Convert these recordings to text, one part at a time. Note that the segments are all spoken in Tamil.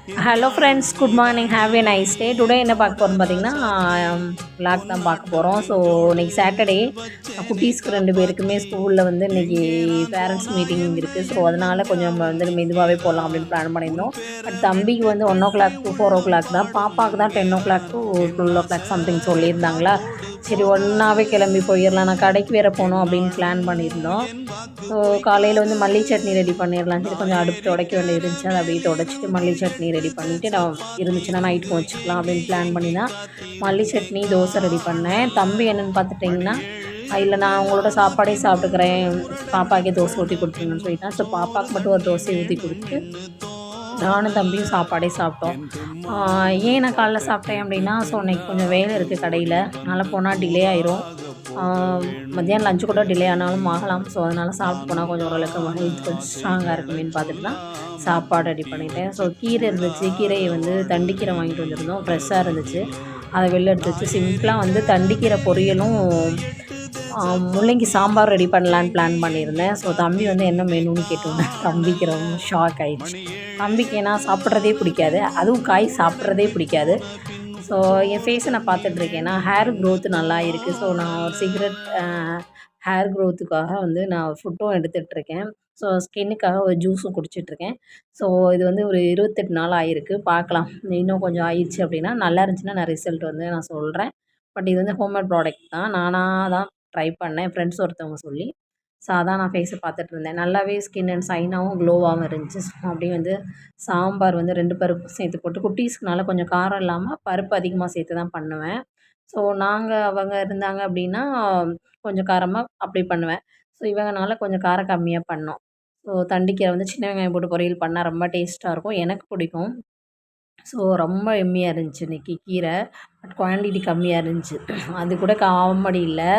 Hello friends, good morning, have a nice day. Today என்ன பார்க்க போகிறோம்னு பார்த்தீங்கன்னா விளாக் தான் பார்க்க போகிறோம். ஸோ இன்றைக்கி சாட்டர்டே, குட்டீஸ்க்கு 2 பேருக்குமே ஸ்கூலில் வந்து இன்றைக்கி பேரண்ட்ஸ் மீட்டிங் இருக்குது. ஸோ அதனால் கொஞ்சம் நம்ம வந்து மெதுவாகவே போகலாம் அப்படின்னு பிளான் பண்ணியிருந்தோம். பட் தம்பிக்கு வந்து 1 to 4 தான், பாப்பாவுக்கு தான் 10 to 12 சம்திங் சொல்லியிருந்தாங்களா. சரி ஒன்றாவே கிளம்பி போயிடலாம், நான் கடைக்கு வேறு போகணும் அப்படின்னு பிளான் பண்ணியிருந்தோம். ஸோ காலையில் வந்து மல்லி சட்னி ரெடி பண்ணிடலாம். சரி கொஞ்சம் அடுப்பு துடைக்க வேண்டியது இருந்துச்சு, அதை அப்படியே துடைச்சிட்டு மல்லி சட்னி ரெடி பண்ணிவிட்டு நான் இருந்துச்சுன்னா நைட்டுக்கு வச்சுக்கலாம் அப்படின்னு பிளான் பண்ணி தான் மல்லி சட்னி தோசை ரெடி பண்ணேன். தம்பி என்னென்னு பார்த்துட்டிங்கன்னா, இல்லை நான் அவங்களோட சாப்பாடே சாப்பிட்டுக்கிறேன், பாப்பாக்கே தோசை ஊற்றி கொடுத்துருங்கன்னு சொல்லிட்டேன். ஸோ பாப்பாவுக்கு மட்டும் ஒரு தோசையை ஊற்றி கொடுத்துட்டு நானும் தம்பியும் சாப்பாடே சாப்பிட்டோம். ஏன் நான் காலைல சாப்பிட்டேன் அப்படின்னா, ஸோ இன்றைக்கி கொஞ்சம் வேலை இருக்குது கடையில், அதனால் போனால் டிலே ஆயிரும். மத்தியானம் லஞ்சு கூட டிலே ஆனாலும் ஆகலாம். ஸோ அதனால் சாப்பிட்டு போனால் கொஞ்சம் ஓரளவுக்கு ஹெல்த் கொஞ்சம் ஸ்ட்ராங்காக இருக்குமேன்னு பார்த்துட்டு தான் சாப்பாடு ரெடி பண்ணிட்டேன். ஸோ கீரை இருந்துச்சு, கீரையை வந்து தண்டிக்கீரை வாங்கிட்டு வந்திருந்தோம், ஃப்ரெஷ்ஷாக இருந்துச்சு. அதை வெளில எடுத்து வச்சு சிம்பிளாக வந்து தண்டிக்கீரை பொரியலும் முள்ளங்கி சாம்பார் ரெடி பண்ணலான்னு பிளான் பண்ணியிருந்தேன். ஸோ தம்பி வந்து என்ன மெனுன்னு கேட்டோன்னே தம்பிக்கு ரொம்ப ஷாக் ஆகிடுச்சு. தம்பிக்கு ஏன்னா சாப்பிட்றதே பிடிக்காது, அதுவும் காய் சாப்பிட்றதே பிடிக்காது. ஸோ என் ஃபேஸை நான் பார்த்துட்ருக்கேன், ஏன்னா ஹேர் க்ரோத் நல்லா இருக்குது. ஸோ நான் ஒரு சிகரெட் ஹேர் க்ரோத்துக்காக வந்து நான் ஃபுட்டும் எடுத்துகிட்ருக்கேன். ஸோ ஸ்கின்னுக்காக ஒரு ஜூஸும் குடிச்சிட்ருக்கேன். ஸோ இது வந்து ஒரு 28 நாள் ஆகிருக்கு, பார்க்கலாம். இன்னும் கொஞ்சம் ஆயிடுச்சு அப்படின்னா, நல்லா இருந்துச்சுன்னா நான் ரிசல்ட் வந்து நான் சொல்கிறேன். பட் இது வந்து ஹோம்மேட் ப்ராடக்ட் தான், நானாக தான் ட்ரை பண்ணேன், ஃப்ரெண்ட்ஸ் ஒருத்தவங்க சொல்லி. ஸோ அதான் நான் ஃபேஸை பார்த்துட்ருந்தேன். நல்லாவே ஸ்கின் அண்ட் ஷைனாகவும் க்ளோவாகவும் இருந்துச்சு. ஸோ அப்படியே வந்து சாம்பார் வந்து 2 பருப்பு சேர்த்து போட்டு, குட்டீஸ்க்குனால கொஞ்சம் காரம் இல்லாமல் பருப்பு அதிகமாக சேர்த்து தான் பண்ணுவேன். ஸோ அவங்க இருந்தாங்க அப்படின்னா கொஞ்சம் காரமாக அப்படி பண்ணுவேன். ஸோ இவங்கனால கொஞ்சம் காரம் கம்மியாக பண்ணோம். ஸோ தண்டிக்கீரை வந்து சின்ன வெங்காயம் போட்டு பொரியல் பண்ணால் ரொம்ப டேஸ்ட்டாக இருக்கும், எனக்கு பிடிக்கும். ஸோ ரொம்ப எம்மியாக இருந்துச்சு இன்றைக்கி கீரை. பட் குவான்டிட்டி கம்மியாக இருந்துச்சு, அது கூட காமெடி இல்லை.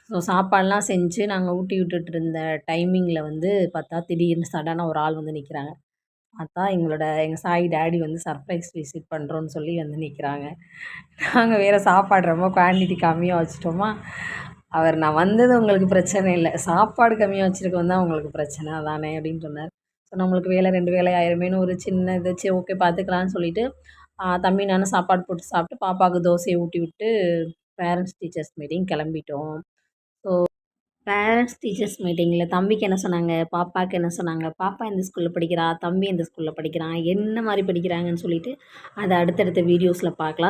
ஸோ சாப்பாடெலாம் செஞ்சு நாங்கள் ஊட்டி விட்டுட்டு இருந்த டைமிங்கில் வந்து பார்த்தா திடீர்னு சடனாக ஒரு ஆள் வந்து நிற்கிறாங்க. பார்த்தா எங்கள் சாய் டாடி வந்து சர்ப்ரைஸ் விசிட் பண்ணுறோன்னு சொல்லி வந்து நிற்கிறாங்க. நாங்கள் வேறு சாப்பாடு ரொம்ப குவான்டிட்டி கம்மியாக வச்சுட்டோமா. அவர் நான் வந்தது உங்களுக்கு பிரச்சனை இல்லை, சாப்பாடு கம்மியாக வச்சுருக்கோம் தான் உங்களுக்கு பிரச்சனை தானே அப்படின்னு சொன்னார். ஸோ நம்மளுக்கு வேலை 2 வேலை ஆயிருமேனு ஒரு சின்ன இது, சரி ஓகே பார்த்துக்கலான்னு சொல்லிவிட்டு தம்பி நானும் சாப்பாடு போட்டு சாப்பிட்டு பாப்பாவுக்கு தோசையை ஊட்டி விட்டு பேரண்ட்ஸ் டீச்சர்ஸ் மீட்டிங் கிளம்பிட்டோம். ஸோ பேரண்ட்ஸ் டீச்சர்ஸ் மீட்டிங்கில் தம்பிக்கு என்ன சொன்னாங்க, பாப்பாவுக்கு என்ன சொன்னாங்க, பாப்பா எந்த ஸ்கூலில் படிக்கிறா, தம்பி எந்த ஸ்கூலில் படிக்கிறான், என்ன மாதிரி படிக்கிறாங்கன்னு சொல்லிவிட்டு அதை அடுத்தடுத்த வீடியோஸில் பார்க்கலாம்.